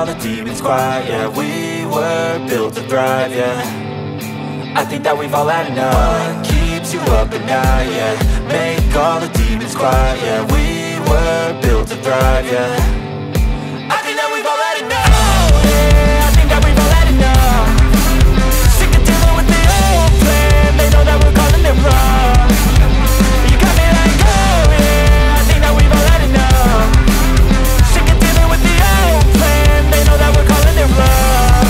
all the demons quiet. Yeah, we were built to thrive, yeah. I think that we've all had enough. What keeps you up at night, yeah. Make all the demons quiet, yeah. We were built to thrive, yeah. I think that we've all had enough. Yeah, I think that we've all had enough. Sick of dealing with the old plan. They know that we're calling it wrong. You got me like, oh yeah, I think that we've all had enough. Sick of dealing with the old plan. They know that we're calling it wrong.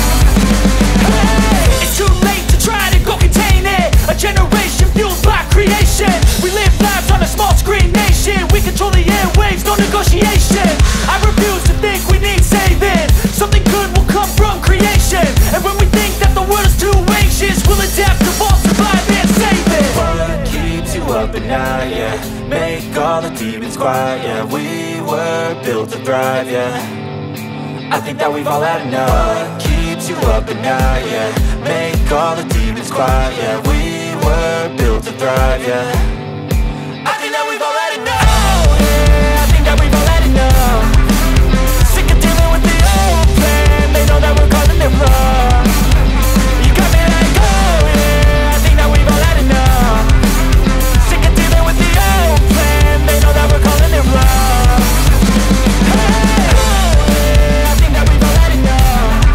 Hey, it's too late to try to go contain it. A generation fueled by creation. We live lives on a small screen nation. We control the airwaves, no negotiation. I refuse to think we need saving. Something good will come from creation. And when we think that the world is too anxious, we'll adapt, evolve, survive and save it. What keeps you up at night, yeah. Make all the demons quiet, yeah. We were built to thrive, yeah. I think that we've all had enough. What keeps you up at night, yeah. Make all the demons quiet, yeah. We were built to thrive, yeah. I think that we've all had enough. Yeah, I think that we've all had enough. Sick of dealing with the old plan. They know that we're calling it wrong. You got me like, oh yeah, I think that we've all had enough. Sick of dealing with the old plan. They know that we're calling it wrong. Hey, oh yeah, I think that we've all had enough.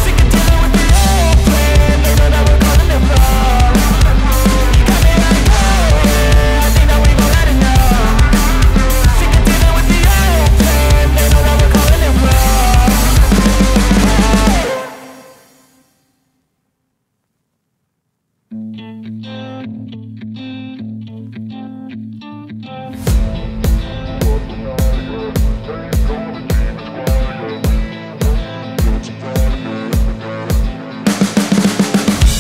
Sick of dealing with the old plan. They know that we're calling it wrong. You got me like, oh yeah, I think that we've all had enough. Sick of dealing with the old plan. They know that we're calling it wrong.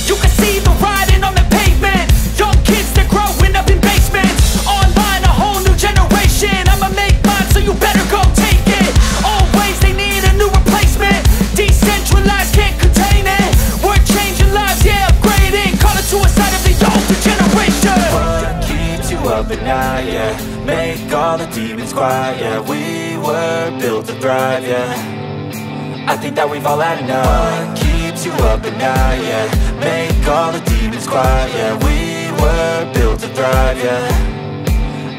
You can see the writing on the pavement. Young kids, they're growing up in basements. Online, a whole new generation. I'ma make mine, so you better go take it. Always, they need a new replacement. Decentralized, can't contain it. We're changing lives, yeah, upgrading. Call it suicide of the older generation. What keeps you up at night, yeah. Make all the demons quiet, yeah. We were built to thrive, yeah. I think that we've all had enough. What keeps you up at night, yeah. Make all the demons quiet, yeah. We were built to thrive, yeah.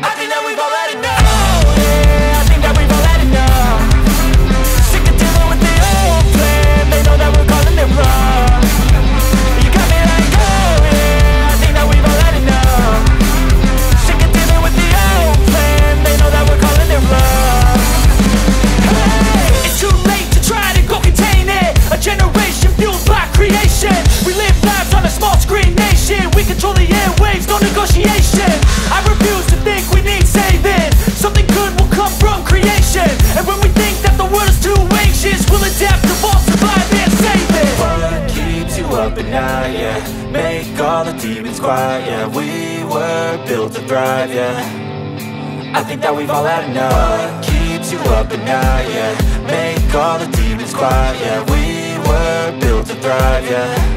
I think that we've all had enough. Yeah, I think that we've all had enough. Sick of dealing with the old plan. They know that we're calling it wrong. You got me like, oh yeah, I think that we've all had enough. Sick of dealing with the old plan. They know that we're calling it wrong. Hey, it's too late to try to go contain it. A generation fueled by creation. We live lives on a small screen nation. We control the airwaves, no negotiation. I refuse to think we need saving. Something good will come from creation. And when we think that the world is too anxious, we'll adapt, evolve, survive and save it. What keeps you up at night, yeah. Make all the demons quiet, yeah. We were built to thrive, yeah. I think that we've all had enough. What keeps you up at night, yeah. Make all the demons quiet, yeah. We were built to thrive, yeah.